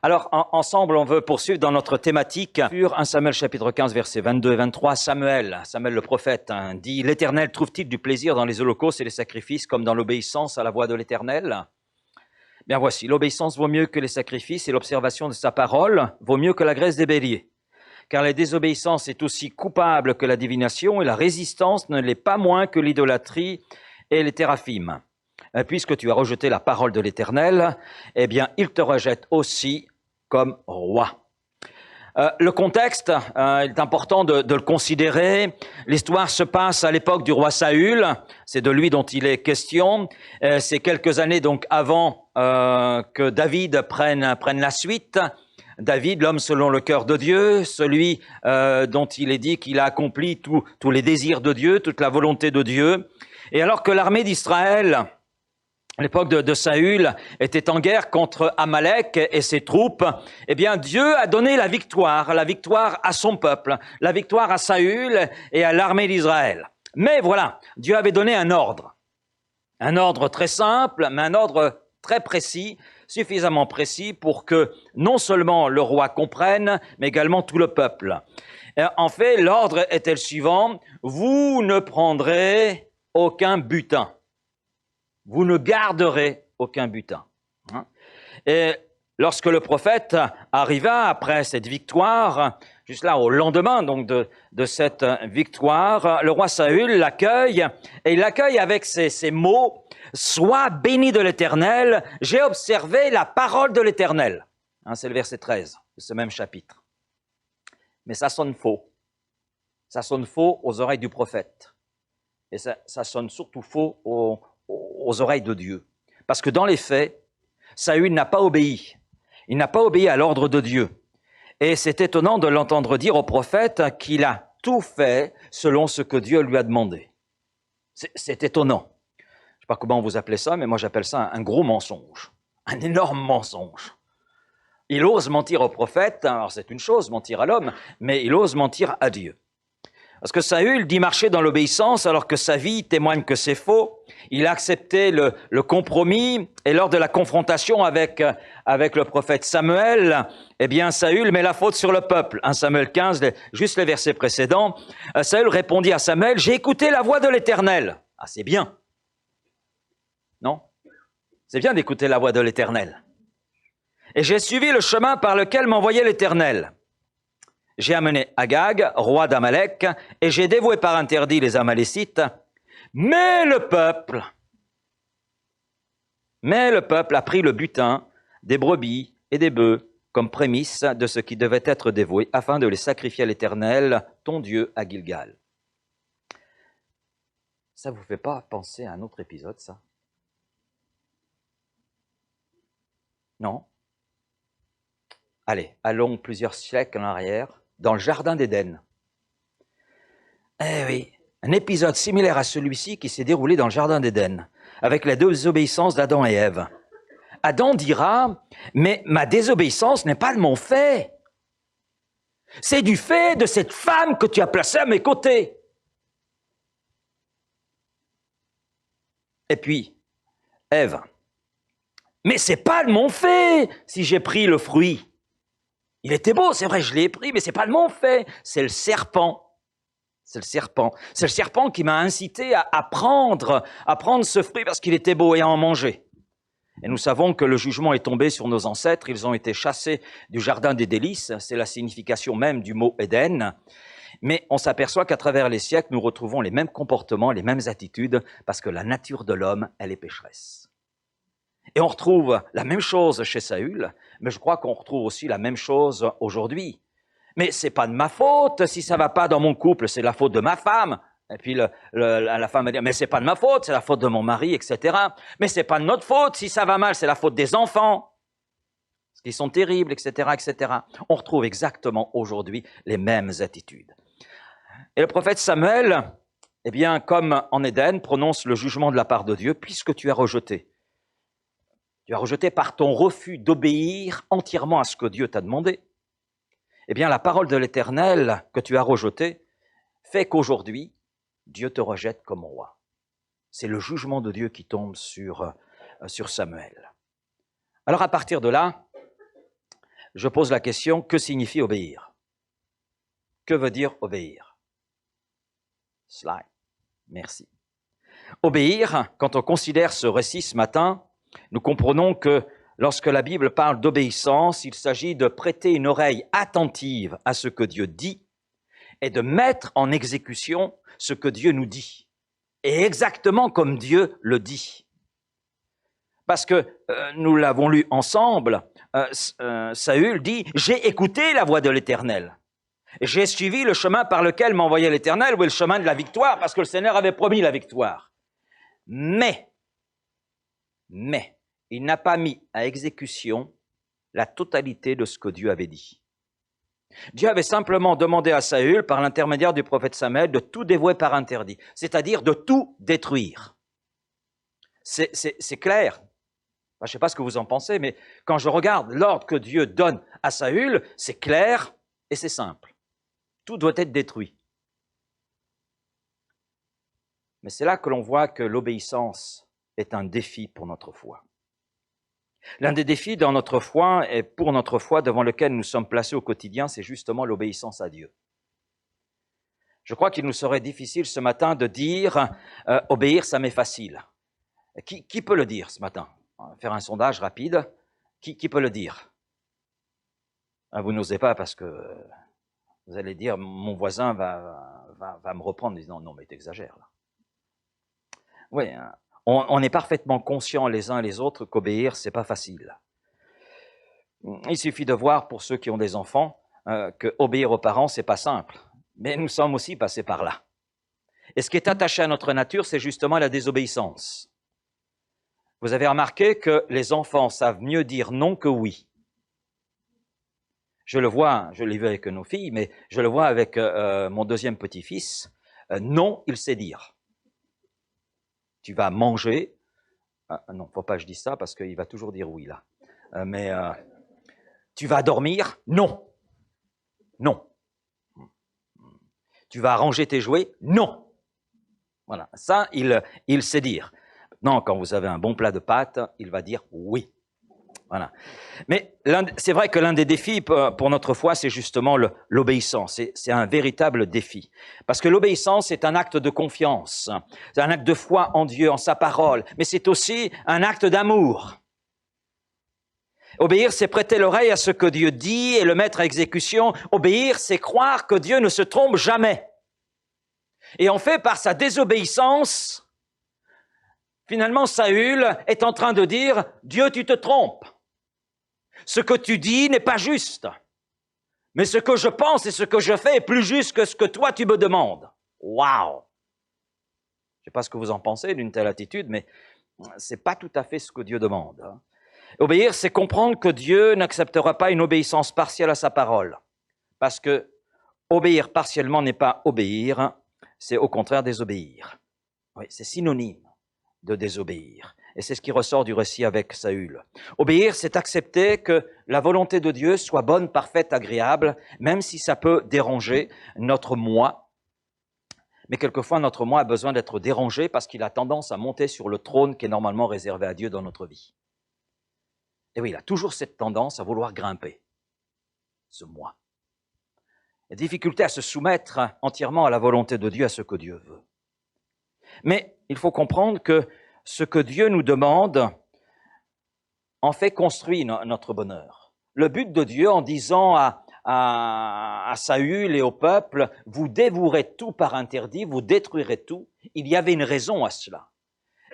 Alors, ensemble, on veut poursuivre dans notre thématique sur 1 Samuel chapitre 15, versets 22 et 23. Samuel le prophète, dit « L'Éternel trouve-t-il du plaisir dans les holocaustes et les sacrifices comme dans l'obéissance à la voix de l'Éternel ?» Bien voici, l'obéissance vaut mieux que les sacrifices et l'observation de sa parole vaut mieux que la graisse des béliers. Car la désobéissance est aussi coupable que la divination et la résistance ne l'est pas moins que l'idolâtrie et les téraphimes. Puisque tu as rejeté la parole de l'Éternel, eh bien, il te rejette aussi comme roi. Le contexte, il est important de le considérer. L'histoire se passe à l'époque du roi Saül. C'est de lui dont il est question. C'est quelques années donc avant que David prenne la suite. David, l'homme selon le cœur de Dieu, celui dont il est dit qu'il a accompli tous les désirs de Dieu, toute la volonté de Dieu. Et alors que l'armée d'Israël, à l'époque de Saül, était en guerre contre Amalek et ses troupes, eh bien Dieu a donné la victoire à son peuple, la victoire à Saül et à l'armée d'Israël. Mais voilà, Dieu avait donné un ordre très simple, mais un ordre très précis, suffisamment précis pour que non seulement le roi comprenne, mais également tout le peuple. En fait, l'ordre était le suivant: vous ne prendrez aucun butin. Vous ne garderez aucun butin. Et lorsque le prophète arriva après cette victoire, juste là au lendemain donc de cette victoire, le roi Saül l'accueille, et il l'accueille avec ces mots: « Sois béni de l'Éternel, j'ai observé la parole de l'Éternel. » C'est le verset 13 de ce même chapitre. Mais ça sonne faux. Ça sonne faux aux oreilles du prophète. Et ça sonne surtout faux aux oreilles de Dieu. Parce que dans les faits, Saül n'a pas obéi. Il n'a pas obéi à l'ordre de Dieu. Et c'est étonnant de l'entendre dire au prophète qu'il a tout fait selon ce que Dieu lui a demandé. C'est étonnant. Je ne sais pas comment vous appelez ça, mais moi j'appelle ça un gros mensonge. Un énorme mensonge. Il ose mentir au prophète, alors c'est une chose, mentir à l'homme, mais il ose mentir à Dieu. Parce que Saül dit marcher dans l'obéissance alors que sa vie témoigne que c'est faux. Il a accepté le compromis, et lors de la confrontation avec le prophète Samuel, eh bien Saül met la faute sur le peuple. 1 Samuel 15, juste les versets précédents, Saül répondit à Samuel: « J'ai écouté la voix de l'Éternel. » Ah, c'est bien. Non? C'est bien d'écouter la voix de l'Éternel. « Et j'ai suivi le chemin par lequel m'envoyait l'Éternel. J'ai amené Agag, roi d'Amalek, et j'ai dévoué par interdit les Amalécites. Mais le peuple a pris le butin des brebis et des bœufs comme prémisse de ce qui devait être dévoué, afin de les sacrifier à l'Éternel, ton Dieu, à Gilgal. » Ça vous fait pas penser à un autre épisode, ça? Non? Allez, allons plusieurs siècles en arrière, dans le jardin d'Éden. Eh oui, un épisode similaire à celui-ci qui s'est déroulé dans le jardin d'Éden, avec la désobéissance d'Adam et Ève. Adam dira: « Mais ma désobéissance n'est pas de mon fait. C'est du fait de cette femme que tu as placée à mes côtés. » Et puis, Ève: « Mais c'est pas de mon fait si j'ai pris le fruit. Il était beau, c'est vrai, je l'ai pris, mais c'est pas de mon fait. C'est le serpent. C'est le serpent. C'est le serpent qui m'a incité à prendre ce fruit parce qu'il était beau et à en manger. » Et nous savons que le jugement est tombé sur nos ancêtres. Ils ont été chassés du jardin des délices. C'est la signification même du mot Éden. Mais on s'aperçoit qu'à travers les siècles, nous retrouvons les mêmes comportements, les mêmes attitudes, parce que la nature de l'homme, elle est pécheresse. Et on retrouve la même chose chez Saül, mais je crois qu'on retrouve aussi la même chose aujourd'hui. Mais c'est pas de ma faute si ça va pas dans mon couple, c'est la faute de ma femme. Et puis la femme va dire: « Mais c'est pas de ma faute, c'est la faute de mon mari, etc. » Mais c'est pas de notre faute si ça va mal, c'est la faute des enfants, parce qu'ils sont terribles, etc., etc. On retrouve exactement aujourd'hui les mêmes attitudes. Et le prophète Samuel, eh bien, comme en Éden, prononce le jugement de la part de Dieu: « Puisque tu as rejeté. Tu as rejeté par ton refus d'obéir entièrement à ce que Dieu t'a demandé. Eh bien, la parole de l'Éternel que tu as rejetée fait qu'aujourd'hui, Dieu te rejette comme roi. » C'est le jugement de Dieu qui tombe sur Samuel. Alors à partir de là, je pose la question, que signifie obéir? Que veut dire obéir? Slide. Merci. Obéir, quand on considère ce récit ce matin, nous comprenons que lorsque la Bible parle d'obéissance, il s'agit de prêter une oreille attentive à ce que Dieu dit et de mettre en exécution ce que Dieu nous dit, et exactement comme Dieu le dit. Parce que nous l'avons lu ensemble, Saül dit « J'ai écouté la voix de l'Éternel. J'ai suivi le chemin par lequel m'envoyait l'Éternel, ou le chemin de la victoire, parce que le Seigneur avait promis la victoire. Mais, il n'a pas mis à exécution la totalité de ce que Dieu avait dit. Dieu avait simplement demandé à Saül, par l'intermédiaire du prophète Samuel, de tout dévouer par interdit, c'est-à-dire de tout détruire. C'est clair. Je ne sais pas ce que vous en pensez, mais quand je regarde l'ordre que Dieu donne à Saül, c'est clair et c'est simple. Tout doit être détruit. Mais c'est là que l'on voit que l'obéissance est un défi pour notre foi. L'un des défis dans notre foi et pour notre foi devant lequel nous sommes placés au quotidien, c'est justement l'obéissance à Dieu. Je crois qu'il nous serait difficile ce matin de dire « obéir, ça m'est facile ». Qui peut le dire ce matin? On va faire un sondage rapide. Qui peut le dire? Vous n'osez pas parce que vous allez dire « mon voisin va me reprendre » en disant « non, mais t'exagères là ». Oui, on est parfaitement conscients les uns et les autres qu'obéir, c'est pas facile. Il suffit de voir pour ceux qui ont des enfants que obéir aux parents, c'est pas simple. Mais nous sommes aussi passés par là. Et ce qui est attaché à notre nature, c'est justement la désobéissance. Vous avez remarqué que les enfants savent mieux dire non que oui. Je le vois, je l'ai vu avec nos filles, mais je le vois avec mon deuxième petit-fils. Non, il sait dire. Tu vas manger. Non, faut pas que je dise ça parce qu'il va toujours dire oui là. Mais tu vas dormir. Non. Non. Tu vas ranger tes jouets. Non. Voilà, ça, il sait dire. Maintenant, quand vous avez un bon plat de pâtes, il va dire oui. Voilà. Mais c'est vrai que l'un des défis pour notre foi, c'est justement l'obéissance. C'est un véritable défi. Parce que l'obéissance est un acte de confiance. C'est un acte de foi en Dieu, en sa parole. Mais c'est aussi un acte d'amour. Obéir, c'est prêter l'oreille à ce que Dieu dit et le mettre à exécution. Obéir, c'est croire que Dieu ne se trompe jamais. Et en fait, par sa désobéissance, finalement, Saül est en train de dire « Dieu, tu te trompes. Ce que tu dis n'est pas juste. Mais ce que je pense et ce que je fais est plus juste que ce que toi, tu me demandes. » Waouh! Je ne sais pas ce que vous en pensez d'une telle attitude, mais ce n'est pas tout à fait ce que Dieu demande. Obéir, c'est comprendre que Dieu n'acceptera pas une obéissance partielle à sa parole. Parce que obéir partiellement n'est pas obéir, c'est au contraire désobéir. Oui, c'est synonyme de désobéir. Et c'est ce qui ressort du récit avec Saül. Obéir, c'est accepter que la volonté de Dieu soit bonne, parfaite, agréable, même si ça peut déranger notre moi. Mais quelquefois, notre moi a besoin d'être dérangé parce qu'il a tendance à monter sur le trône qui est normalement réservé à Dieu dans notre vie. Et oui, il a toujours cette tendance à vouloir grimper, ce moi. La difficulté à se soumettre entièrement à la volonté de Dieu, à ce que Dieu veut. Mais il faut comprendre que ce que Dieu nous demande, en fait, construit notre bonheur. Le but de Dieu, en disant à Saül et au peuple, vous dévouerez tout par interdit, vous détruirez tout, il y avait une raison à cela.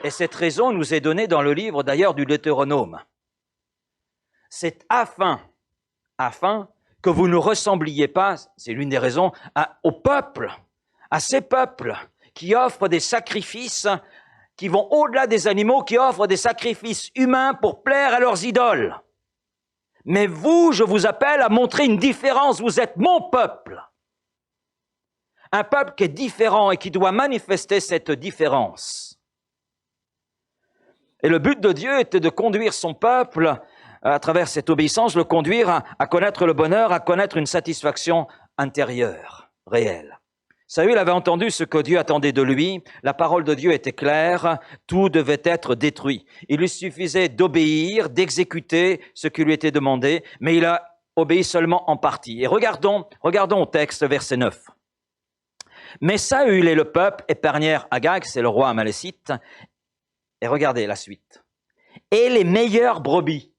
Et cette raison nous est donnée dans le livre d'ailleurs du Deutéronome. C'est afin que vous ne ressembliez pas, c'est l'une des raisons, au peuple, à ces peuples qui offrent des sacrifices qui vont au-delà des animaux, qui offrent des sacrifices humains pour plaire à leurs idoles. Mais vous, je vous appelle à montrer une différence, vous êtes mon peuple. Un peuple qui est différent et qui doit manifester cette différence. Et le but de Dieu était de conduire son peuple, à travers cette obéissance, le conduire à connaître le bonheur, à connaître une satisfaction intérieure, réelle. Saül avait entendu ce que Dieu attendait de lui, la parole de Dieu était claire, tout devait être détruit. Il lui suffisait d'obéir, d'exécuter ce qui lui était demandé, mais il a obéit seulement en partie. Et regardons au texte, verset 9. Mais Saül et le peuple épargnèrent Agag, c'est le roi amalécite, et regardez la suite. Et les meilleures brebis,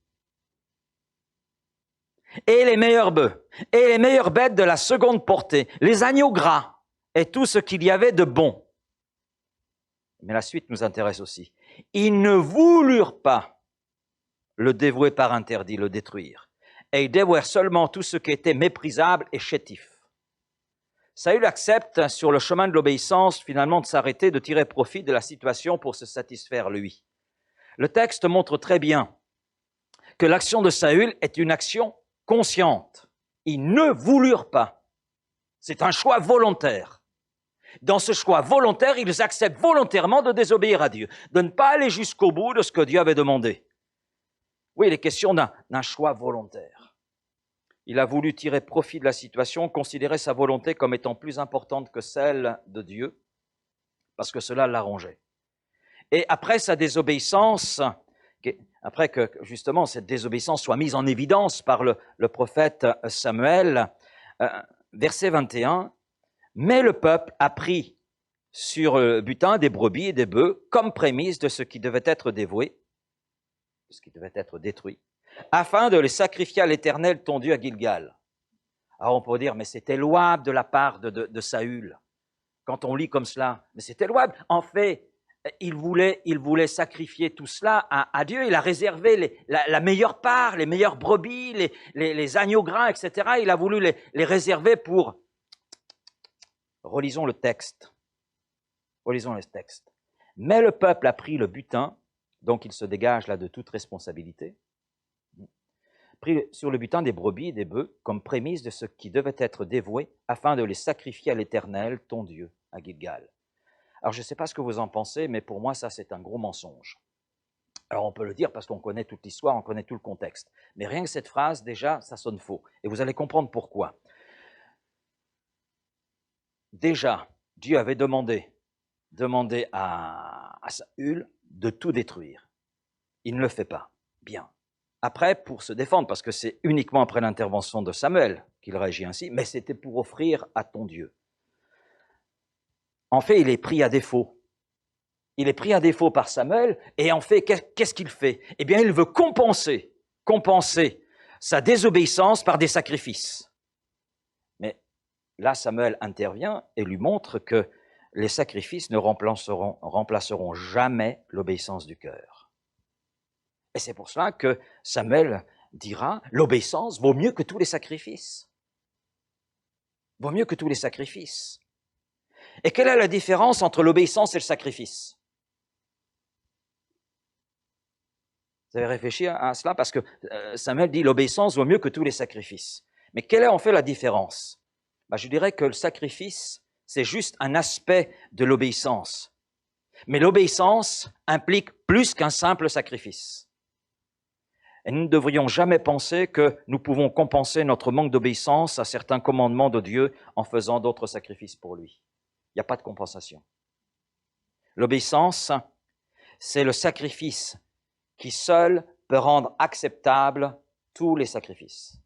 et les meilleurs bœufs, et les meilleures bêtes de la seconde portée, les agneaux gras, et tout ce qu'il y avait de bon. Mais la suite nous intéresse aussi. Ils ne voulurent pas le dévouer par interdit, le détruire. Et ils dévouèrent seulement tout ce qui était méprisable et chétif. Saül accepte, sur le chemin de l'obéissance, finalement de s'arrêter, de tirer profit de la situation pour se satisfaire lui. Le texte montre très bien que l'action de Saül est une action consciente. Ils ne voulurent pas. C'est un choix volontaire. Dans ce choix volontaire, ils acceptent volontairement de désobéir à Dieu, de ne pas aller jusqu'au bout de ce que Dieu avait demandé. Oui, il est question d'un choix volontaire. Il a voulu tirer profit de la situation, considérer sa volonté comme étant plus importante que celle de Dieu, parce que cela l'arrangeait. Et après sa désobéissance, après que justement cette désobéissance soit mise en évidence par le prophète Samuel, verset 21, « Mais le peuple a pris sur le butin des brebis et des bœufs comme prémisse de ce qui devait être dévoué, de ce qui devait être détruit, afin de les sacrifier à l'Éternel ton Dieu à Gilgal. » Alors on peut dire, mais c'était louable de la part de Saül. Quand on lit comme cela, mais c'était louable. En fait, il voulait sacrifier tout cela à Dieu. Il a réservé la meilleure part, les meilleures brebis, les agneaux gras, etc. Il a voulu les réserver pour... Relisons le texte. Relisons le texte. Mais le peuple a pris le butin, donc il se dégage là de toute responsabilité, pris sur le butin des brebis et des bœufs comme prémisse de ce qui devait être dévoué afin de les sacrifier à l'Éternel, ton Dieu, à Gilgal. Alors je ne sais pas ce que vous en pensez, mais pour moi ça c'est un gros mensonge. Alors on peut le dire parce qu'on connaît toute l'histoire, on connaît tout le contexte. Mais rien que cette phrase, déjà, ça sonne faux. Et vous allez comprendre pourquoi. Déjà, Dieu avait demandé à Saül de tout détruire. Il ne le fait pas. Bien. Après, pour se défendre, parce que c'est uniquement après l'intervention de Samuel qu'il réagit ainsi, mais c'était pour offrir à ton Dieu. En fait, il est pris à défaut. Il est pris à défaut par Samuel, et en fait, qu'est-ce qu'il fait? Eh bien, il veut compenser sa désobéissance par des sacrifices. Mais là, Samuel intervient et lui montre que les sacrifices ne remplaceront jamais l'obéissance du cœur. Et c'est pour cela que Samuel dira, l'obéissance vaut mieux que tous les sacrifices. Vaut mieux que tous les sacrifices. Et quelle est la différence entre l'obéissance et le sacrifice? Vous avez réfléchi à cela? Parce que Samuel dit, l'obéissance vaut mieux que tous les sacrifices. Mais quelle est en fait la différence? Je dirais que le sacrifice, c'est juste un aspect de l'obéissance. Mais l'obéissance implique plus qu'un simple sacrifice. Et nous ne devrions jamais penser que nous pouvons compenser notre manque d'obéissance à certains commandements de Dieu en faisant d'autres sacrifices pour lui. Il n'y a pas de compensation. L'obéissance, c'est le sacrifice qui seul peut rendre acceptable tous les sacrifices.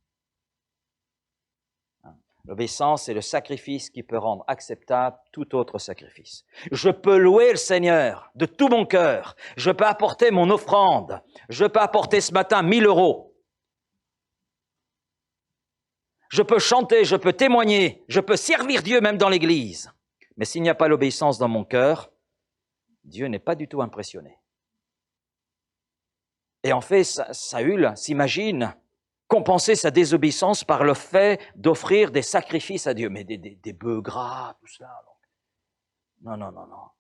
L'obéissance, c'est le sacrifice qui peut rendre acceptable tout autre sacrifice. Je peux louer le Seigneur de tout mon cœur. Je peux apporter mon offrande. Je peux apporter ce matin 1000 €. Je peux chanter, je peux témoigner, je peux servir Dieu même dans l'église. Mais s'il n'y a pas l'obéissance dans mon cœur, Dieu n'est pas du tout impressionné. Et en fait, Saül s'imagine compenser sa désobéissance par le fait d'offrir des sacrifices à Dieu. Mais des bœufs gras, tout cela. Non.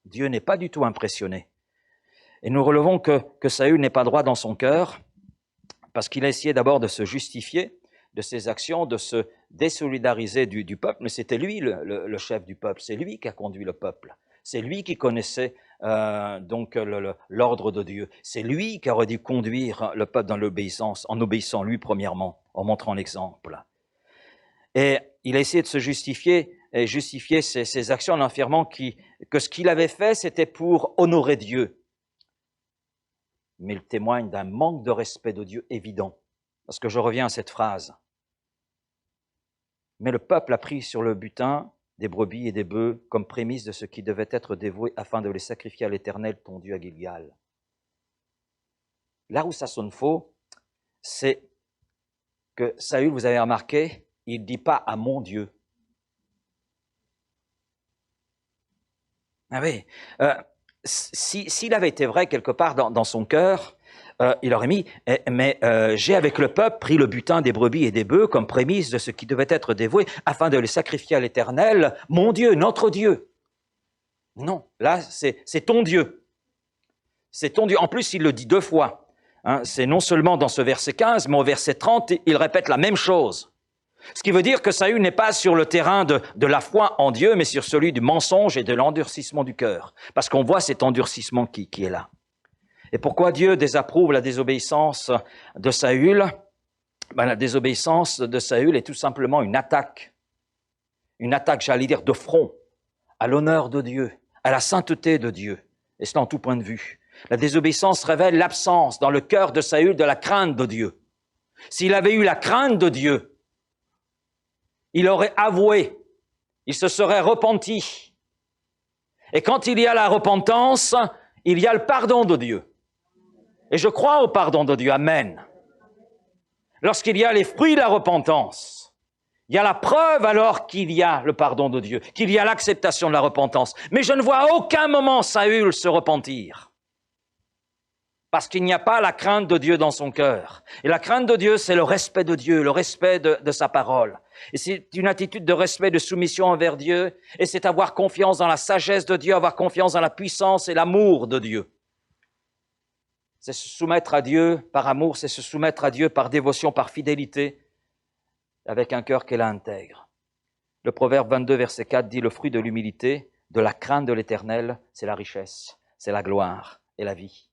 Dieu n'est pas du tout impressionné. Et nous relevons que Saül n'est pas droit dans son cœur, parce qu'il a essayé d'abord de se justifier de ses actions, de se désolidariser du peuple, mais c'était lui le chef du peuple, c'est lui qui a conduit le peuple. C'est lui qui connaissait donc l'ordre de Dieu. C'est lui qui aurait dû conduire le peuple dans l'obéissance, en obéissant lui premièrement, en montrant l'exemple. Et il a essayé de se justifier et justifier ses actions en affirmant que ce qu'il avait fait, c'était pour honorer Dieu. Mais il témoigne d'un manque de respect de Dieu évident. Parce que je reviens à cette phrase. Mais le peuple a pris sur le butin des brebis et des bœufs comme prémisse de ce qui devait être dévoué afin de les sacrifier à l'Éternel, ton Dieu, à Gilgal. Là où ça sonne faux, c'est que Saül, vous avez remarqué, il ne dit pas à mon Dieu. Ah oui, s'il avait été vrai quelque part dans son cœur, il aurait mis « j'ai avec le peuple pris le butin des brebis et des bœufs comme prémisse de ce qui devait être dévoué afin de les sacrifier à l'Éternel, mon Dieu, notre Dieu. » Non, là, c'est ton Dieu. C'est ton Dieu. En plus, il le dit 2 fois. Hein, c'est non seulement dans ce verset 15, mais au verset 30, il répète la même chose. Ce qui veut dire que Saül n'est pas sur le terrain de la foi en Dieu, mais sur celui du mensonge et de l'endurcissement du cœur. Parce qu'on voit cet endurcissement qui est là. Et pourquoi Dieu désapprouve la désobéissance de Saül? La désobéissance de Saül est tout simplement une attaque, j'allais dire, de front, à l'honneur de Dieu, à la sainteté de Dieu, et cela en tout point de vue. La désobéissance révèle l'absence dans le cœur de Saül de la crainte de Dieu. S'il avait eu la crainte de Dieu, il aurait avoué, il se serait repenti. Et quand il y a la repentance, il y a le pardon de Dieu. Et je crois au pardon de Dieu, amen. Lorsqu'il y a les fruits de la repentance, il y a la preuve alors qu'il y a le pardon de Dieu, qu'il y a l'acceptation de la repentance. Mais je ne vois à aucun moment Saül se repentir. Parce qu'il n'y a pas la crainte de Dieu dans son cœur. Et la crainte de Dieu, c'est le respect de Dieu, le respect de sa parole. Et c'est une attitude de respect, de soumission envers Dieu. Et c'est avoir confiance dans la sagesse de Dieu, avoir confiance dans la puissance et l'amour de Dieu. C'est se soumettre à Dieu par amour, c'est se soumettre à Dieu par dévotion, par fidélité, avec un cœur qu'elle intègre. Le Proverbe 22, verset 4 dit « Le fruit de l'humilité, de la crainte de l'Éternel, c'est la richesse, c'est la gloire et la vie. »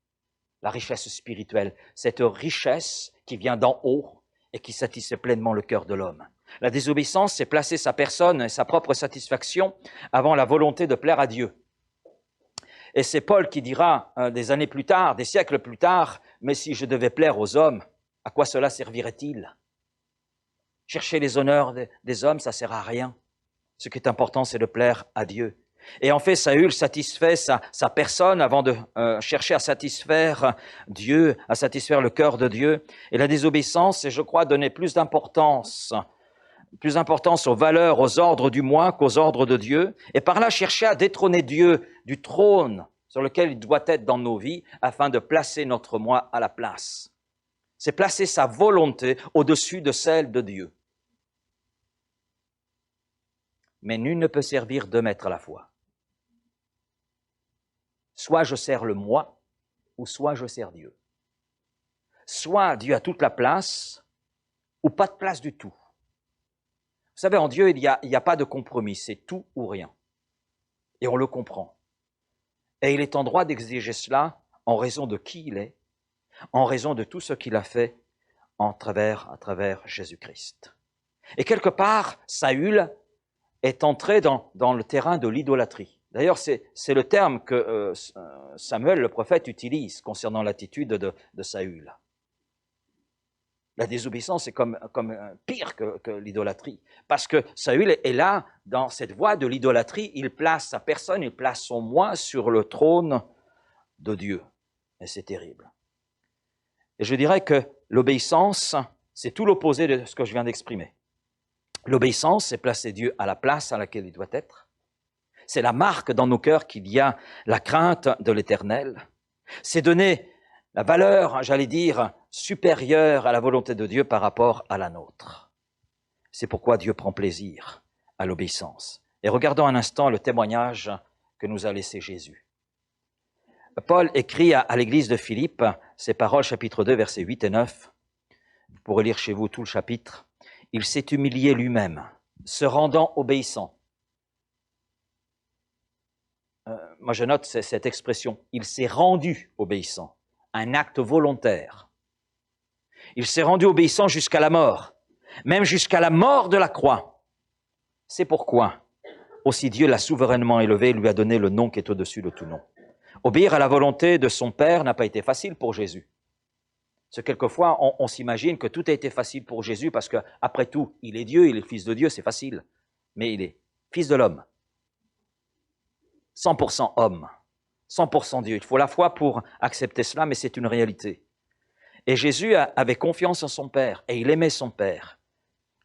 La richesse spirituelle, cette richesse qui vient d'en haut et qui satisfait pleinement le cœur de l'homme. La désobéissance, c'est placer sa personne et sa propre satisfaction avant la volonté de plaire à Dieu. Et c'est Paul qui dira des années plus tard, des siècles plus tard, « Mais si je devais plaire aux hommes, à quoi cela servirait-il? Chercher les honneurs des hommes, ça ne sert à rien. Ce qui est important, c'est de plaire à Dieu. » Et en fait, Saül satisfait sa personne avant de chercher à satisfaire Dieu, à satisfaire le cœur de Dieu. Et la désobéissance, c'est, je crois, donner plus d'importance aux valeurs, aux ordres du moi qu'aux ordres de Dieu. Et par là, chercher à détrôner Dieu du trône sur lequel il doit être dans nos vies afin de placer notre moi à la place. C'est placer sa volonté au-dessus de celle de Dieu. Mais nul ne peut servir 2 maîtres à la fois. Soit je sers le moi, ou soit je sers Dieu. Soit Dieu a toute la place, ou pas de place du tout. Vous savez, en Dieu, il y a pas de compromis, c'est tout ou rien. Et on le comprend. Et il est en droit d'exiger cela en raison de qui il est, en raison de tout ce qu'il a fait à travers Jésus-Christ. Et quelque part, Saül est entré dans le terrain de l'idolâtrie. D'ailleurs, c'est le terme que Samuel, le prophète, utilise concernant l'attitude de Saül. La désobéissance est comme pire que l'idolâtrie. Parce que Saül est là, dans cette voie de l'idolâtrie, il place sa personne, il place son moi sur le trône de Dieu. Et c'est terrible. Et je dirais que l'obéissance, c'est tout l'opposé de ce que je viens d'exprimer. L'obéissance, c'est placer Dieu à la place à laquelle il doit être. C'est la marque dans nos cœurs qu'il y a la crainte de l'Éternel. C'est donner la valeur, j'allais dire, supérieure à la volonté de Dieu par rapport à la nôtre. C'est pourquoi Dieu prend plaisir à l'obéissance. Et regardons un instant le témoignage que nous a laissé Jésus. Paul écrit à l'église de Philippe ces paroles, chapitre 2, versets 8 et 9. Vous pourrez lire chez vous tout le chapitre. « Il s'est humilié lui-même, se rendant obéissant. » Moi, je note cette expression. Il s'est rendu obéissant. Un acte volontaire. Il s'est rendu obéissant jusqu'à la mort, même jusqu'à la mort de la croix. C'est pourquoi aussi Dieu l'a souverainement élevé et lui a donné le nom qui est au-dessus de tout nom. Obéir à la volonté de son Père n'a pas été facile pour Jésus. C'est quelquefois, on s'imagine que tout a été facile pour Jésus parce qu'après tout, il est Dieu, il est le Fils de Dieu, c'est facile. Mais il est Fils de l'homme, 100% homme, 100% Dieu. Il faut la foi pour accepter cela, mais c'est une réalité. Et Jésus avait confiance en son Père et il aimait son Père.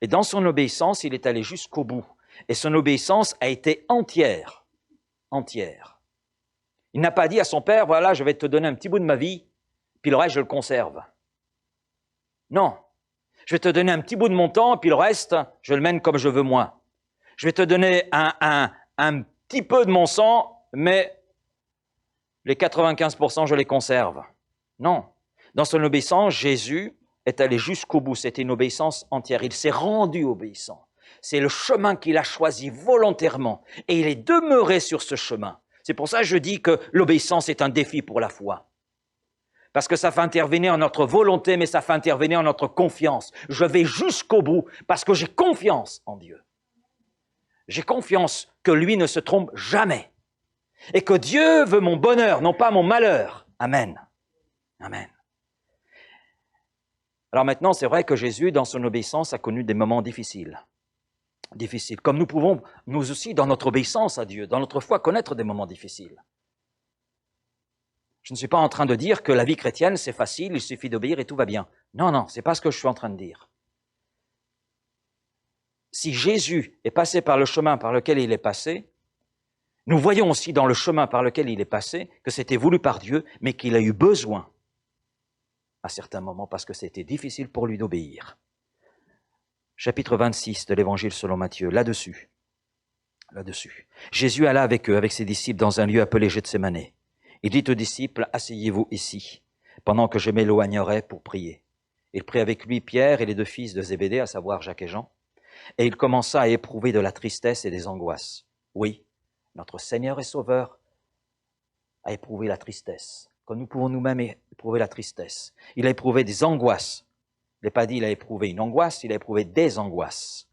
Et dans son obéissance, il est allé jusqu'au bout. Et son obéissance a été entière, entière. Il n'a pas dit à son Père, voilà, je vais te donner un petit bout de ma vie, puis le reste, je le conserve. Non, je vais te donner un petit bout de mon temps, puis le reste, je le mène comme je veux moi. Je vais te donner un petit peu de mon sang, mais les 95%, je les conserve. Non. Dans son obéissance, Jésus est allé jusqu'au bout. C'était une obéissance entière. Il s'est rendu obéissant. C'est le chemin qu'il a choisi volontairement. Et il est demeuré sur ce chemin. C'est pour ça que je dis que l'obéissance est un défi pour la foi. Parce que ça fait intervenir notre volonté, mais ça fait intervenir notre confiance. Je vais jusqu'au bout parce que j'ai confiance en Dieu. J'ai confiance que lui ne se trompe jamais. Et que Dieu veut mon bonheur, non pas mon malheur. Amen. Amen. Alors maintenant, c'est vrai que Jésus, dans son obéissance, a connu des moments difficiles. Difficiles. Comme nous pouvons, nous aussi, dans notre obéissance à Dieu, dans notre foi, connaître des moments difficiles. Je ne suis pas en train de dire que la vie chrétienne, c'est facile, il suffit d'obéir et tout va bien. Non, non, c'est pas ce que je suis en train de dire. Si Jésus est passé par le chemin par lequel il est passé, nous voyons aussi dans le chemin par lequel il est passé que c'était voulu par Dieu, mais qu'il a eu besoin à certains moments parce que c'était difficile pour lui d'obéir. Chapitre 26 de l'Évangile selon Matthieu, là-dessus. Jésus alla avec eux, avec ses disciples, dans un lieu appelé Gethsémane. Il dit aux disciples, asseyez-vous ici, pendant que je m'éloignerai pour prier. Il prit avec lui Pierre et les deux fils de Zébédée, à savoir Jacques et Jean, et il commença à éprouver de la tristesse et des angoisses. Oui, notre Seigneur et Sauveur a éprouvé la tristesse, comme nous pouvons nous-mêmes éprouver la tristesse. Il a éprouvé des angoisses. Il n'a pas dit il a éprouvé une angoisse, il a éprouvé des angoisses.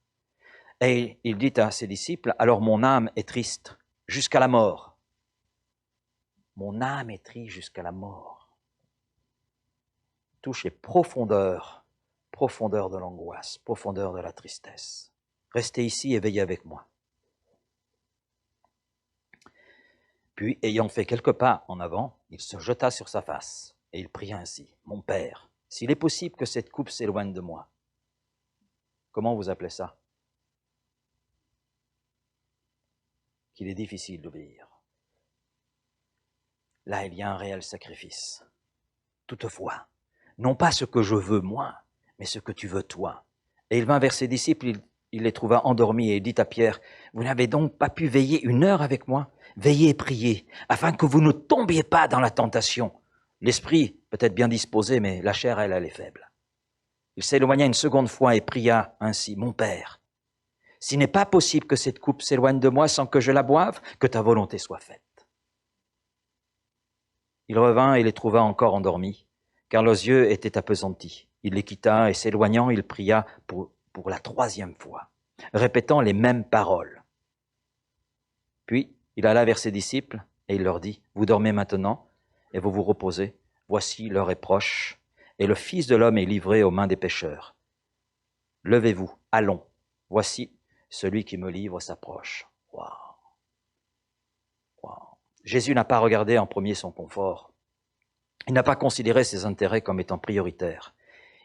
Et il dit à ses disciples, alors mon âme est triste jusqu'à la mort. Mon âme est triste jusqu'à la mort. Touche les profondeurs de l'angoisse, profondeur de la tristesse. Restez ici et veillez avec moi. Puis, ayant fait quelques pas en avant, il se jeta sur sa face et il pria ainsi. Mon Père, s'il est possible que cette coupe s'éloigne de moi. Comment vous appelez ça? Qu'il est difficile d'obéir. Là, il y a un réel sacrifice. Toutefois, non pas ce que je veux moi, mais ce que tu veux toi. Et il vint vers ses disciples, il les trouva endormis et il dit à Pierre, vous n'avez donc pas pu veiller 1 heure avec moi? Veillez et priez, afin que vous ne tombiez pas dans la tentation. L'esprit peut être bien disposé, mais la chair, elle est faible. Il s'éloigna une seconde fois et pria ainsi, mon Père, s'il n'est pas possible que cette coupe s'éloigne de moi sans que je la boive, que ta volonté soit faite. Il revint et les trouva encore endormis, car leurs yeux étaient appesantis. Il les quitta et s'éloignant, il pria pour la 3e fois, répétant les mêmes paroles. Puis, il alla vers ses disciples et il leur dit, vous dormez maintenant et vous vous reposez. Voici l'heure est proche et le Fils de l'homme est livré aux mains des pécheurs. Levez-vous, allons. Voici celui qui me livre s'approche. Waouh. Waouh. Jésus n'a pas regardé en premier son confort. Il n'a pas considéré ses intérêts comme étant prioritaires.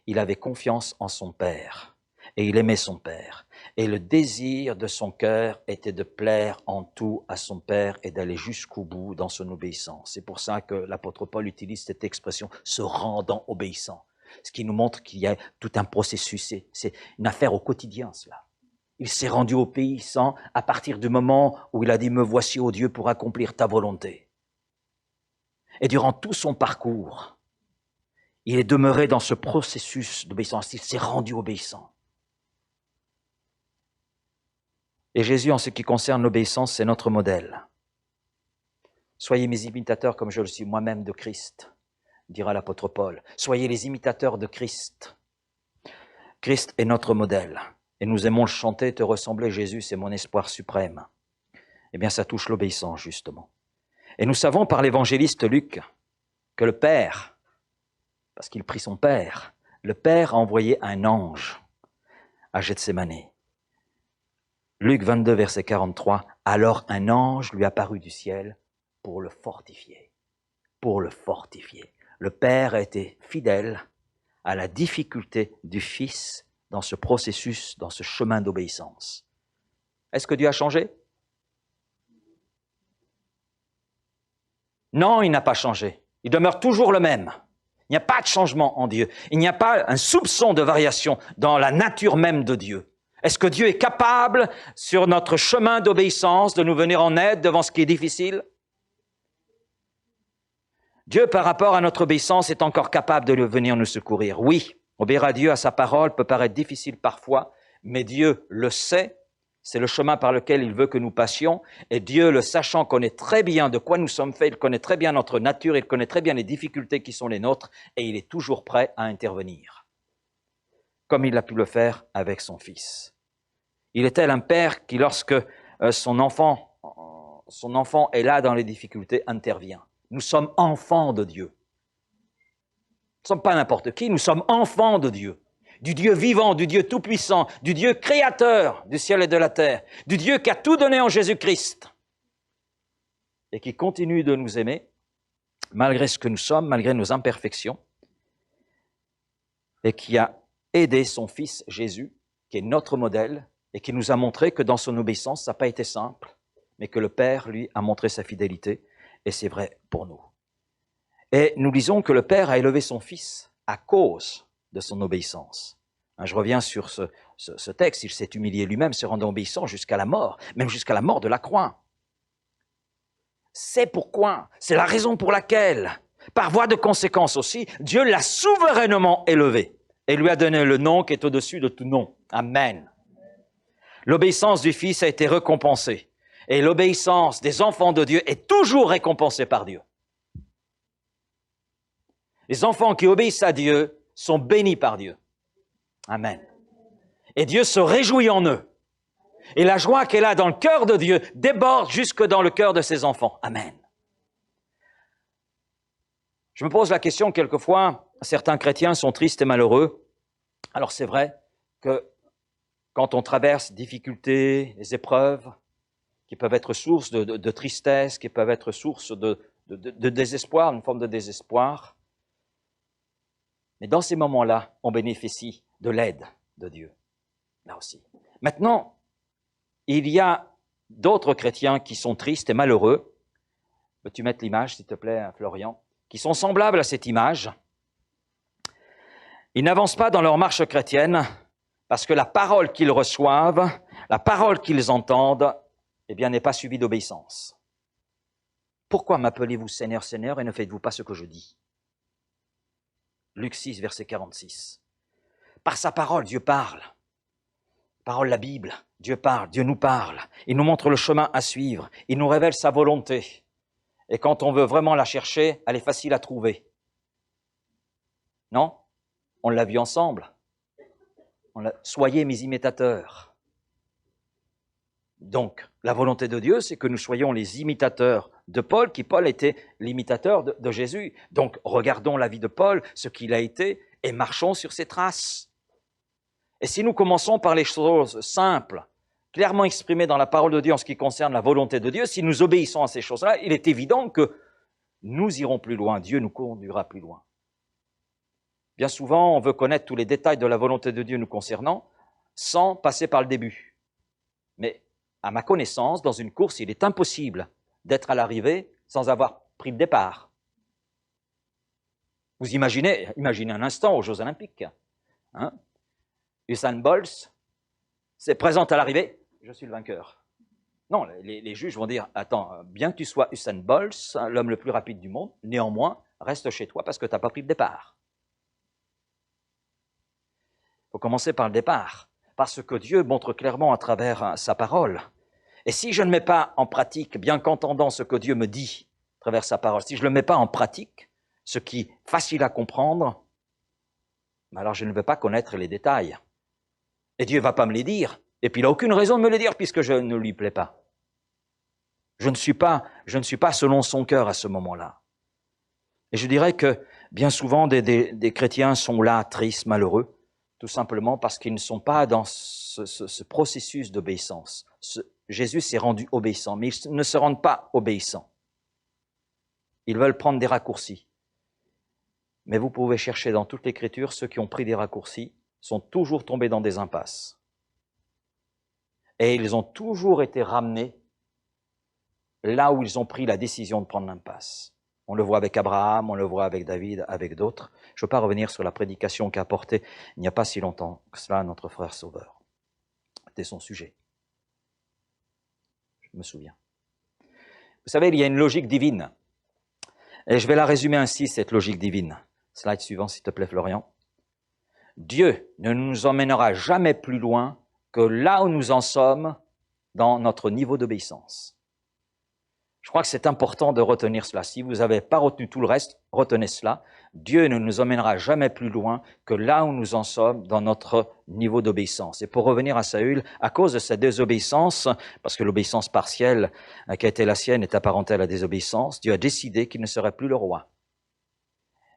Il avait confiance en son Père et il aimait son Père. Et le désir de son cœur était de plaire en tout à son Père et d'aller jusqu'au bout dans son obéissance. C'est pour ça que l'apôtre Paul utilise cette expression « se rendant obéissant », ce qui nous montre qu'il y a tout un processus. C'est une affaire au quotidien, cela. Il s'est rendu obéissant à partir du moment où il a dit « Me voici, ô Dieu, pour accomplir ta volonté ». Et durant tout son parcours, il est demeuré dans ce processus d'obéissance. Il s'est rendu obéissant. Et Jésus, en ce qui concerne l'obéissance, c'est notre modèle. Soyez mes imitateurs comme je le suis moi-même de Christ, dira l'apôtre Paul. Soyez les imitateurs de Christ. Christ est notre modèle. Et nous aimons le chanter, te ressembler, Jésus, c'est mon espoir suprême. Eh bien, ça touche l'obéissance, justement. Et nous savons par l'évangéliste Luc que le Père parce qu'il prie son Père. Le Père a envoyé un ange à Gethsémane. Luc 22, verset 43, « Alors un ange lui apparut du ciel pour le fortifier. » Pour le fortifier. Le Père a été fidèle à la difficulté du Fils dans ce processus, dans ce chemin d'obéissance. Est-ce que Dieu a changé? Non, il n'a pas changé. Il demeure toujours le même. Il n'y a pas de changement en Dieu. Il n'y a pas un soupçon de variation dans la nature même de Dieu. Est-ce que Dieu est capable, sur notre chemin d'obéissance, de nous venir en aide devant ce qui est difficile? Dieu, par rapport à notre obéissance, est encore capable de venir nous secourir. Oui, obéir à Dieu, à sa parole, peut paraître difficile parfois, mais Dieu le sait, c'est le chemin par lequel il veut que nous passions, et Dieu, le sachant, connaît très bien de quoi nous sommes faits, il connaît très bien notre nature, il connaît très bien les difficultés qui sont les nôtres, et il est toujours prêt à intervenir, comme il a pu le faire avec son Fils. Il est tel un père qui, lorsque son enfant est là dans les difficultés, intervient. Nous sommes enfants de Dieu. Nous ne sommes pas n'importe qui, nous sommes enfants de Dieu. Du Dieu vivant, du Dieu tout-puissant, du Dieu créateur du ciel et de la terre, du Dieu qui a tout donné en Jésus-Christ et qui continue de nous aimer, malgré ce que nous sommes, malgré nos imperfections, et qui a aidé son Fils Jésus, qui est notre modèle, et qui nous a montré que dans son obéissance, ça n'a pas été simple, mais que le Père, lui, a montré sa fidélité, et c'est vrai pour nous. Et nous disons que le Père a élevé son Fils à cause de son obéissance. Je reviens sur ce texte, il s'est humilié lui-même, se rendant obéissant jusqu'à la mort, même jusqu'à la mort de la croix. C'est pourquoi, c'est la raison pour laquelle, par voie de conséquence aussi, Dieu l'a souverainement élevé et lui a donné le nom qui est au-dessus de tout nom. Amen. L'obéissance du Fils a été récompensée et l'obéissance des enfants de Dieu est toujours récompensée par Dieu. Les enfants qui obéissent à Dieu sont bénis par Dieu. Amen. Et Dieu se réjouit en eux. Et la joie qu'elle a dans le cœur de Dieu déborde jusque dans le cœur de ses enfants. Amen. Je me pose la question quelquefois, certains chrétiens sont tristes et malheureux. Alors c'est vrai que quand on traverse difficultés, les épreuves, qui peuvent être source de tristesse, qui peuvent être source de désespoir, une forme de désespoir, mais dans ces moments-là, on bénéficie de l'aide de Dieu, là aussi. Maintenant, il y a d'autres chrétiens qui sont tristes et malheureux. Peux-tu mettre l'image, s'il te plaît, Florian, qui sont semblables à cette image. Ils n'avancent pas dans leur marche chrétienne parce que la parole qu'ils reçoivent, la parole qu'ils entendent, eh bien, n'est pas suivie d'obéissance. Pourquoi m'appelez-vous Seigneur, Seigneur, et ne faites-vous pas ce que je dis? Luc 6, verset 46. Par sa parole, Dieu parle. Parole la Bible, Dieu parle, Dieu nous parle. Il nous montre le chemin à suivre. Il nous révèle sa volonté. Et quand on veut vraiment la chercher, elle est facile à trouver. Non? On l'a vu ensemble. Soyez mes imitateurs. Donc, la volonté de Dieu, c'est que nous soyons les imitateurs de Paul, qui Paul était l'imitateur de Jésus. Donc, regardons la vie de Paul, ce qu'il a été, et marchons sur ses traces. Et si nous commençons par les choses simples, clairement exprimées dans la parole de Dieu en ce qui concerne la volonté de Dieu, si nous obéissons à ces choses-là, il est évident que nous irons plus loin, Dieu nous conduira plus loin. Bien souvent, on veut connaître tous les détails de la volonté de Dieu nous concernant sans passer par le début. Mais à ma connaissance, dans une course, il est impossible d'être à l'arrivée sans avoir pris le départ. Vous imaginez un instant aux Jeux Olympiques. Usain Bolt se présente à l'arrivée, je suis le vainqueur. Non, les juges vont dire, attends, bien que tu sois Usain Bolt, l'homme le plus rapide du monde, néanmoins, reste chez toi parce que tu n'as pas pris le départ. Il faut commencer par le départ, parce que Dieu montre clairement à travers sa parole. Et si je ne mets pas en pratique, bien qu'entendant ce que Dieu me dit à travers sa parole, si je ne le mets pas en pratique, ce qui est facile à comprendre, alors je ne vais pas connaître les détails. Et Dieu ne va pas me les dire. Et puis il n'a aucune raison de me les dire puisque je ne lui plais pas. Je ne suis pas selon son cœur à ce moment-là. Et je dirais que Bien souvent, des chrétiens sont là, tristes, malheureux, tout simplement parce qu'ils ne sont pas dans ce processus d'obéissance. Jésus s'est rendu obéissant, mais ils ne se rendent pas obéissants. Ils veulent prendre des raccourcis. Mais vous pouvez chercher dans toute l'Écriture, ceux qui ont pris des raccourcis sont toujours tombés dans des impasses. Et ils ont toujours été ramenés là où ils ont pris la décision de prendre l'impasse. On le voit avec Abraham, on le voit avec David, avec d'autres. Je ne veux pas revenir sur la prédication qu'a apportée il n'y a pas si longtemps que cela notre frère Sauveur. C'était son sujet. Je me souviens. Vous savez, il y a une logique divine. Et je vais la résumer ainsi, cette logique divine. Slide suivant, s'il te plaît, Florian. Dieu ne nous emmènera jamais plus loin que là où nous en sommes dans notre niveau d'obéissance. Je crois que c'est important de retenir cela. Si vous n'avez pas retenu tout le reste, retenez cela. Dieu ne nous emmènera jamais plus loin que là où nous en sommes dans notre niveau d'obéissance. Et pour revenir à Saül, à cause de sa désobéissance, parce que l'obéissance partielle qui a été la sienne est apparentée à la désobéissance, Dieu a décidé qu'il ne serait plus le roi.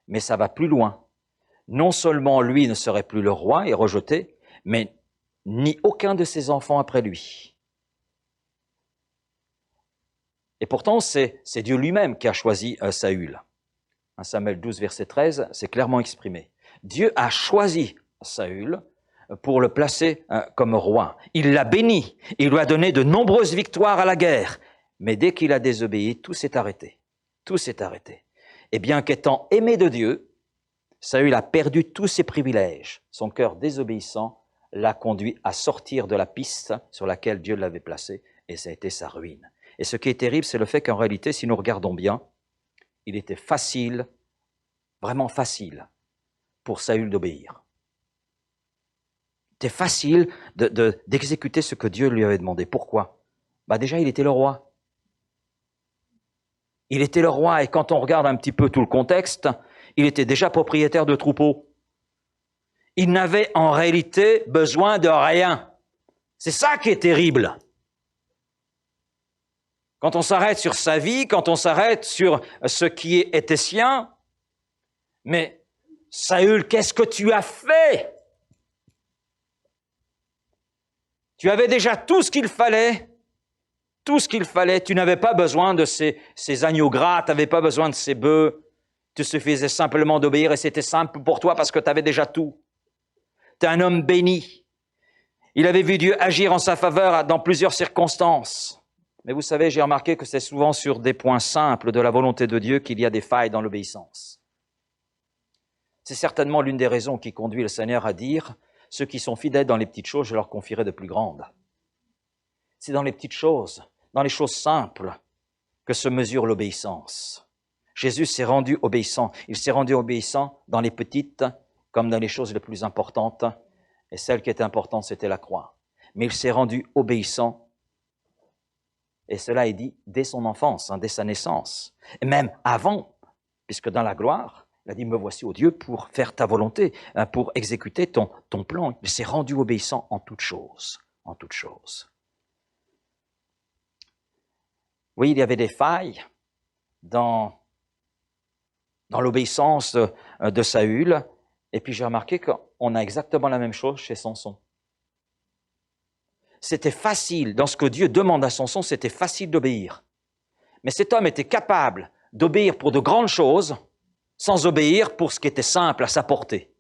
Mais ça va plus loin. Non seulement lui ne serait plus le roi et rejeté, mais ni aucun de ses enfants après lui. Et pourtant, c'est Dieu lui-même qui a choisi Saül. 1 Samuel 12, verset 13, c'est clairement exprimé. Dieu a choisi Saül pour le placer comme roi. Il l'a béni, il lui a donné de nombreuses victoires à la guerre. Mais dès qu'il a désobéi, tout s'est arrêté. Tout s'est arrêté. Et bien qu'étant aimé de Dieu, Saül a perdu tous ses privilèges. Son cœur désobéissant l'a conduit à sortir de la piste sur laquelle Dieu l'avait placé, et ça a été sa ruine. Et ce qui est terrible, c'est le fait qu'en réalité, si nous regardons bien, il était facile, vraiment facile, pour Saül d'obéir. C'était facile d'exécuter ce que Dieu lui avait demandé. Pourquoi? Déjà, il était le roi. Il était le roi, et quand on regarde un petit peu tout le contexte, il était déjà propriétaire de troupeaux. Il n'avait en réalité besoin de rien. C'est ça qui est terrible. Quand on s'arrête sur sa vie, quand on s'arrête sur ce qui était sien, mais Saül, qu'est-ce que tu as fait? Tu avais déjà tout ce qu'il fallait, tu n'avais pas besoin de ces agneaux gras, tu n'avais pas besoin de ces bœufs, il te suffisait simplement d'obéir et c'était simple pour toi parce que tu avais déjà tout. Tu es un homme béni. Il avait vu Dieu agir en sa faveur dans plusieurs circonstances. Mais vous savez, j'ai remarqué que c'est souvent sur des points simples de la volonté de Dieu qu'il y a des failles dans l'obéissance. C'est certainement l'une des raisons qui conduit le Seigneur à dire « Ceux qui sont fidèles dans les petites choses, je leur confierai de plus grandes. » C'est dans les petites choses, dans les choses simples, que se mesure l'obéissance. Jésus s'est rendu obéissant. Il s'est rendu obéissant dans les petites comme dans les choses les plus importantes. Et celle qui était importante, c'était la croix. Mais il s'est rendu obéissant. Et cela est dit dès son enfance, dès sa naissance. Et même avant, puisque dans la gloire, il a dit « Me voici, ô Dieu, pour faire ta volonté, pour exécuter ton plan. » Il s'est rendu obéissant en toutes choses. En toutes choses. Oui, il y avait des failles dans l'obéissance de Saül. Et puis j'ai remarqué qu'on a exactement la même chose chez Samson. C'était facile, dans ce que Dieu demande à Samson, c'était facile d'obéir. Mais cet homme était capable d'obéir pour de grandes choses, sans obéir pour ce qui était simple à sa portée.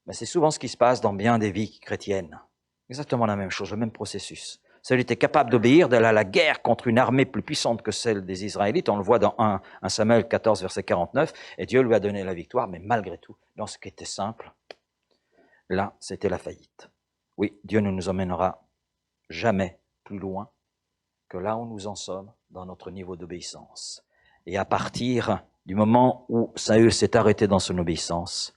Mais c'est souvent ce qui se passe dans bien des vies chrétiennes. Exactement la même chose, le même processus. Saül était capable d'obéir, d'aller à la guerre contre une armée plus puissante que celle des Israélites. On le voit dans 1 Samuel 14, verset 49. Et Dieu lui a donné la victoire, mais malgré tout, dans ce qui était simple, là, c'était la faillite. Oui, Dieu ne nous emmènera jamais plus loin que là où nous en sommes dans notre niveau d'obéissance. Et à partir du moment où Saül s'est arrêté dans son obéissance,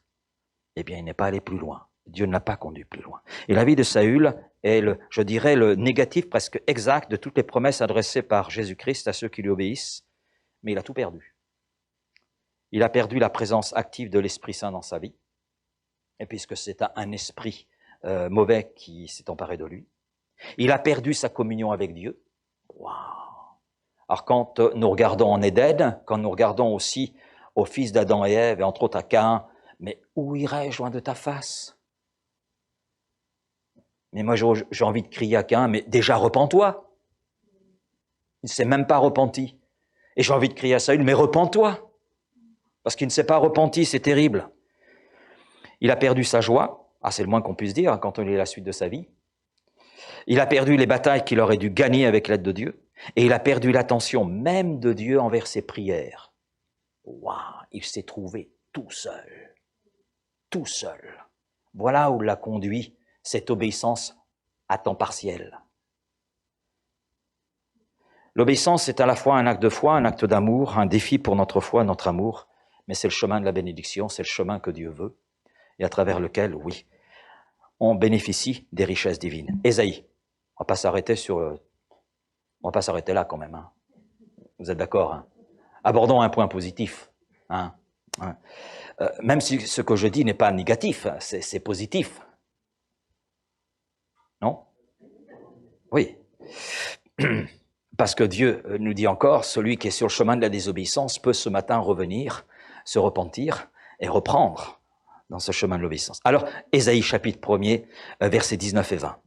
eh bien, il n'est pas allé plus loin. Dieu ne l'a pas conduit plus loin. Et la vie de Saül est, je dirais, le négatif presque exact de toutes les promesses adressées par Jésus-Christ à ceux qui lui obéissent, mais il a tout perdu. Il a perdu la présence active de l'Esprit Saint dans sa vie, et puisque c'est un esprit mauvais qui s'est emparé de lui. Il a perdu sa communion avec Dieu. Waouh! Alors quand nous regardons en Éden, quand nous regardons aussi aux fils d'Adam et Ève, et entre autres à Caïn, « Mais où irais-je loin de ta face ?» Mais moi, j'ai envie de crier à Caïn, « Mais déjà, repens-toi !» Il ne s'est même pas repenti. Et j'ai envie de crier à Saül, « Mais repens-toi !» Parce qu'il ne s'est pas repenti, c'est terrible. Il a perdu sa joie, c'est le moins qu'on puisse dire quand on lit la suite de sa vie. Il a perdu les batailles qu'il aurait dû gagner avec l'aide de Dieu. Et il a perdu l'attention même de Dieu envers ses prières. Waouh, il s'est trouvé tout seul. Tout seul. Voilà où l'a conduit cette obéissance à temps partiel. L'obéissance est à la fois un acte de foi, un acte d'amour, un défi pour notre foi, notre amour, mais c'est le chemin de la bénédiction, c'est le chemin que Dieu veut, et à travers lequel, oui, on bénéficie des richesses divines. Ésaïe, on va pas s'arrêter là quand même. Hein. Vous êtes d'accord, hein? Abordons un point positif. Hein? Même si ce que je dis n'est pas négatif, c'est positif. Non? Oui. Parce que Dieu nous dit encore, celui qui est sur le chemin de la désobéissance peut ce matin revenir, se repentir et reprendre dans ce chemin de l'obéissance. Alors, Ésaïe chapitre 1er, versets 19 et 20.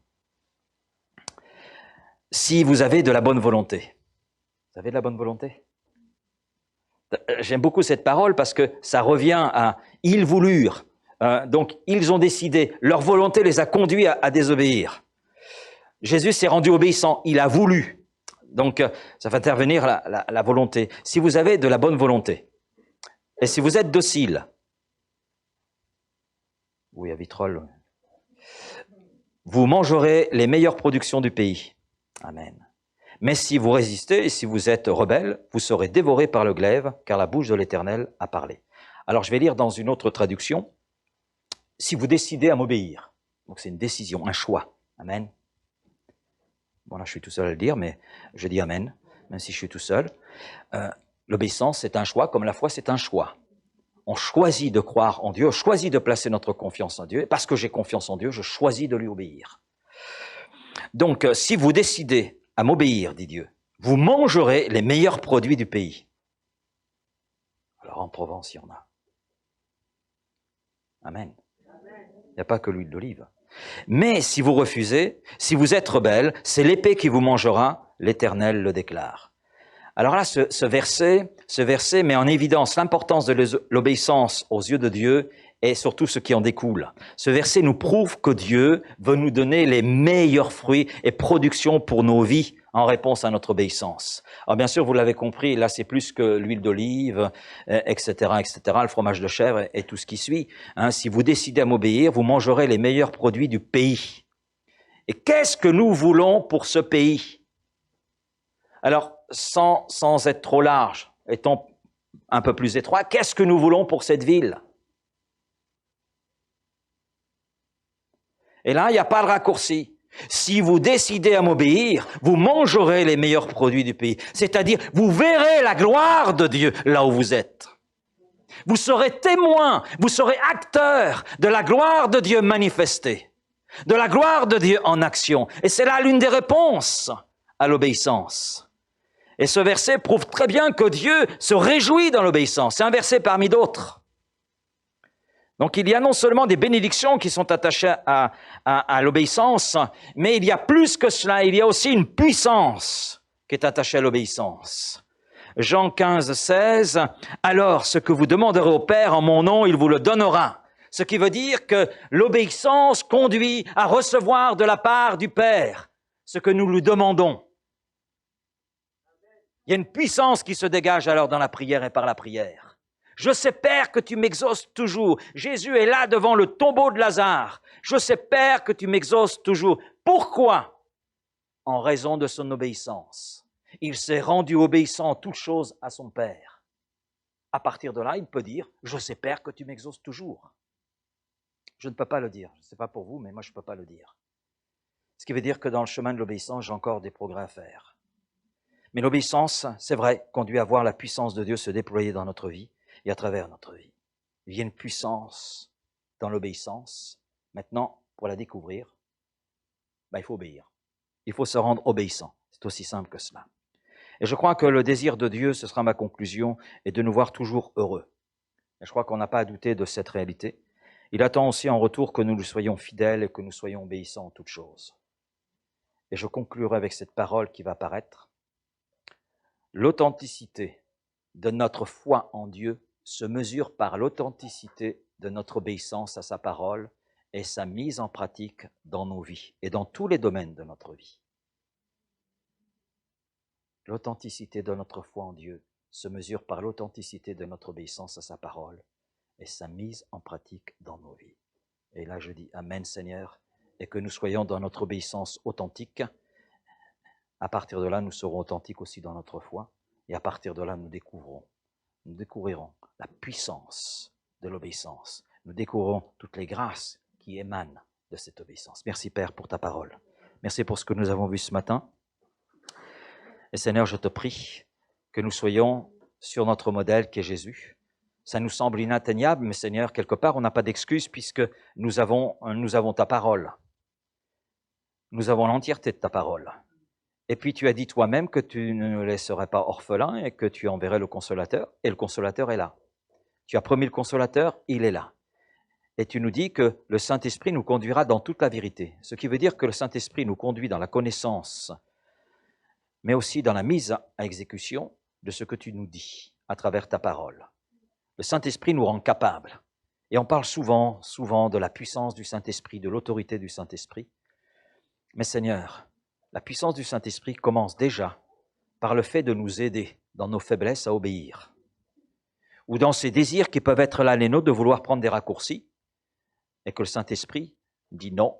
Si vous avez de la bonne volonté, vous avez de la bonne volonté? J'aime beaucoup cette parole parce que ça revient à « ils voulurent ». Donc, ils ont décidé, leur volonté les a conduits à désobéir. Jésus s'est rendu obéissant, il a voulu. Donc, ça va intervenir la volonté. Si vous avez de la bonne volonté, et si vous êtes docile, oui, à Vitrolles, vous mangerez les meilleures productions du pays. Amen. Mais si vous résistez et si vous êtes rebelle, vous serez dévorés par le glaive, car la bouche de l'Éternel a parlé. Alors, je vais lire dans une autre traduction. Si vous décidez à m'obéir, donc c'est une décision, un choix. Amen. Bon, là, je suis tout seul à le dire, mais je dis Amen, même si je suis tout seul. L'obéissance, c'est un choix, comme la foi, c'est un choix. On choisit de croire en Dieu, on choisit de placer notre confiance en Dieu. Et parce que j'ai confiance en Dieu, je choisis de lui obéir. Donc, si vous décidez à m'obéir, dit Dieu, vous mangerez les meilleurs produits du pays. Alors, en Provence, il y en a. Amen. Il n'y a pas que l'huile d'olive. Mais si vous refusez, si vous êtes rebelle, c'est l'épée qui vous mangera, l'Éternel le déclare. Alors là, ce verset met en évidence l'importance de l'obéissance aux yeux de Dieu et surtout ce qui en découle. Ce verset nous prouve que Dieu veut nous donner les meilleurs fruits et productions pour nos vies en réponse à notre obéissance. Alors bien sûr, vous l'avez compris, là c'est plus que l'huile d'olive, etc., etc., le fromage de chèvre et tout ce qui suit. Hein, si vous décidez à m'obéir, vous mangerez les meilleurs produits du pays. Et qu'est-ce que nous voulons pour ce pays? Alors, sans être trop large, étant un peu plus étroit, qu'est-ce que nous voulons pour cette ville? Et là, il n'y a pas de raccourci. Si vous décidez à m'obéir, vous mangerez les meilleurs produits du pays. C'est-à-dire, vous verrez la gloire de Dieu là où vous êtes. Vous serez témoin, vous serez acteur de la gloire de Dieu manifestée, de la gloire de Dieu en action. Et c'est là l'une des réponses à l'obéissance. Et ce verset prouve très bien que Dieu se réjouit dans l'obéissance. C'est un verset parmi d'autres. Donc il y a non seulement des bénédictions qui sont attachées à l'obéissance, mais il y a plus que cela, il y a aussi une puissance qui est attachée à l'obéissance. Jean 15, 16, « Alors ce que vous demanderez au Père en mon nom, il vous le donnera. » Ce qui veut dire que l'obéissance conduit à recevoir de la part du Père ce que nous lui demandons. Il y a une puissance qui se dégage alors dans la prière et par la prière. Je sais, Père, que tu m'exauces toujours. Jésus est là devant le tombeau de Lazare. Je sais, Père, que tu m'exauces toujours. Pourquoi? En raison de son obéissance. Il s'est rendu obéissant en toutes choses à son Père. À partir de là, il peut dire, je sais, Père, que tu m'exauces toujours. Je ne peux pas le dire. Je ne sais pas pour vous, mais moi, je ne peux pas le dire. Ce qui veut dire que dans le chemin de l'obéissance, j'ai encore des progrès à faire. Mais l'obéissance, c'est vrai, conduit à voir la puissance de Dieu se déployer dans notre vie et à travers notre vie. Il y a une puissance dans l'obéissance. Maintenant, pour la découvrir, il faut obéir. Il faut se rendre obéissant. C'est aussi simple que cela. Et je crois que le désir de Dieu, ce sera ma conclusion, est de nous voir toujours heureux. Et je crois qu'on n'a pas à douter de cette réalité. Il attend aussi en retour que nous lui soyons fidèles et que nous soyons obéissants en toutes choses. Et je conclurai avec cette parole qui va paraître. L'authenticité de notre foi en Dieu se mesure par l'authenticité de notre obéissance à sa parole et sa mise en pratique dans nos vies et dans tous les domaines de notre vie. L'authenticité de notre foi en Dieu se mesure par l'authenticité de notre obéissance à sa parole et sa mise en pratique dans nos vies. Et là, je dis Amen, Seigneur, et que nous soyons dans notre obéissance authentique. À partir de là, nous serons authentiques aussi dans notre foi, et à partir de là, nous découvrirons la puissance de l'obéissance. Nous découvrirons toutes les grâces qui émanent de cette obéissance. Merci, Père, pour ta parole. Merci pour ce que nous avons vu ce matin. Et Seigneur, je te prie que nous soyons sur notre modèle qui est Jésus. Ça nous semble inatteignable, mais Seigneur, quelque part, on n'a pas d'excuse puisque nous avons ta parole. Nous avons l'entièreté de ta parole. Et puis tu as dit toi-même que tu ne nous laisserais pas orphelins et que tu enverrais le Consolateur, et le Consolateur est là. Tu as promis le Consolateur, il est là. Et tu nous dis que le Saint-Esprit nous conduira dans toute la vérité, ce qui veut dire que le Saint-Esprit nous conduit dans la connaissance, mais aussi dans la mise à exécution de ce que tu nous dis à travers ta parole. Le Saint-Esprit nous rend capables. Et on parle souvent de la puissance du Saint-Esprit, de l'autorité du Saint-Esprit. Mais Seigneur, la puissance du Saint-Esprit commence déjà par le fait de nous aider dans nos faiblesses à obéir. Ou dans ces désirs qui peuvent être là les nôtres de vouloir prendre des raccourcis, et que le Saint-Esprit dit non,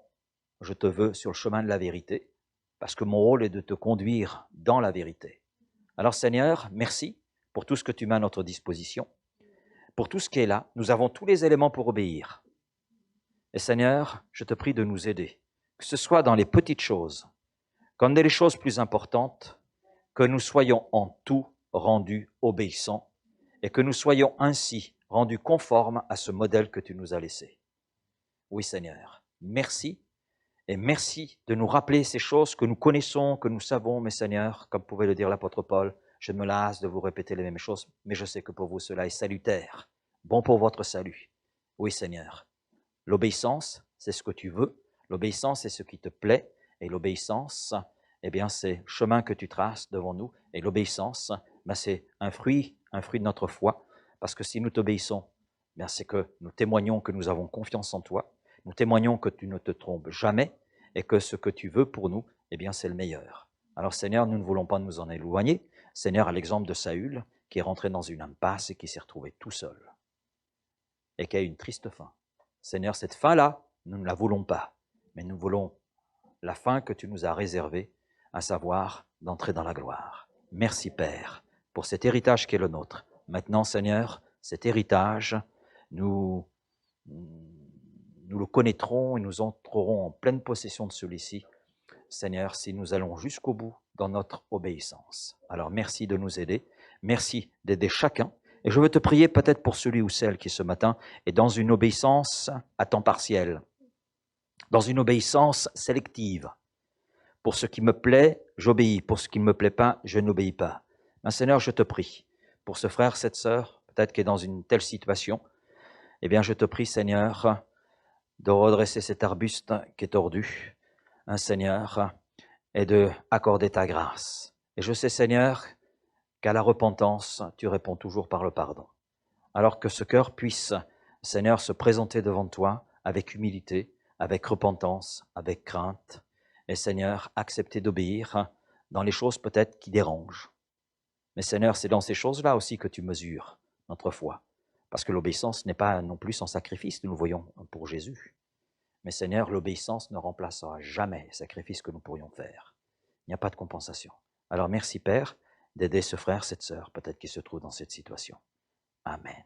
je te veux sur le chemin de la vérité, parce que mon rôle est de te conduire dans la vérité. Alors Seigneur, merci pour tout ce que tu mets à notre disposition. Pour tout ce qui est là, nous avons tous les éléments pour obéir. Et Seigneur, je te prie de nous aider, que ce soit dans les petites choses, comme dans les choses plus importantes, que nous soyons en tout rendus obéissants et que nous soyons ainsi rendus conformes à ce modèle que tu nous as laissé. Oui Seigneur, merci, et merci de nous rappeler ces choses que nous connaissons, que nous savons, mais Seigneur, comme pouvait le dire l'apôtre Paul, je me lasse de vous répéter les mêmes choses, mais je sais que pour vous cela est salutaire, bon pour votre salut. Oui Seigneur, l'obéissance, c'est ce que tu veux, l'obéissance, c'est ce qui te plaît, et l'obéissance, eh bien, c'est le chemin que tu traces devant nous, et l'obéissance, ben, c'est un fruit de notre foi, parce que si nous t'obéissons, ben, c'est que nous témoignons que nous avons confiance en toi, nous témoignons que tu ne te trompes jamais, et que ce que tu veux pour nous, eh bien, c'est le meilleur. Alors Seigneur, nous ne voulons pas nous en éloigner. Seigneur, à l'exemple de Saül, qui est rentré dans une impasse et qui s'est retrouvé tout seul, et qui a eu une triste fin. Seigneur, cette fin-là, nous ne la voulons pas, mais nous voulons la fin que tu nous as réservée, à savoir d'entrer dans la gloire. Merci Père, pour cet héritage qui est le nôtre. Maintenant, Seigneur, cet héritage, nous le connaîtrons et nous entrerons en pleine possession de celui-ci, Seigneur, si nous allons jusqu'au bout dans notre obéissance. Alors merci de nous aider, merci d'aider chacun. Et je veux te prier peut-être pour celui ou celle qui ce matin est dans une obéissance à temps partiel, dans une obéissance sélective. Pour ce qui me plaît, j'obéis. Pour ce qui ne me plaît pas, je n'obéis pas. Mais Seigneur, je te prie, pour ce frère, cette sœur, peut-être qui est dans une telle situation, eh bien je te prie, Seigneur, de redresser cet arbuste qui est tordu, Seigneur, et de accorder ta grâce. Et je sais, Seigneur, qu'à la repentance, tu réponds toujours par le pardon. Alors que ce cœur puisse, Seigneur, se présenter devant toi avec humilité, avec repentance, avec crainte, et Seigneur, accepter d'obéir dans les choses peut-être qui dérangent. Mais Seigneur, c'est dans ces choses-là aussi que tu mesures notre foi. Parce que l'obéissance n'est pas non plus sans sacrifice, nous le voyons pour Jésus. Mais Seigneur, l'obéissance ne remplacera jamais les sacrifices que nous pourrions faire. Il n'y a pas de compensation. Alors merci Père d'aider ce frère, cette sœur, peut-être qui se trouve dans cette situation. Amen.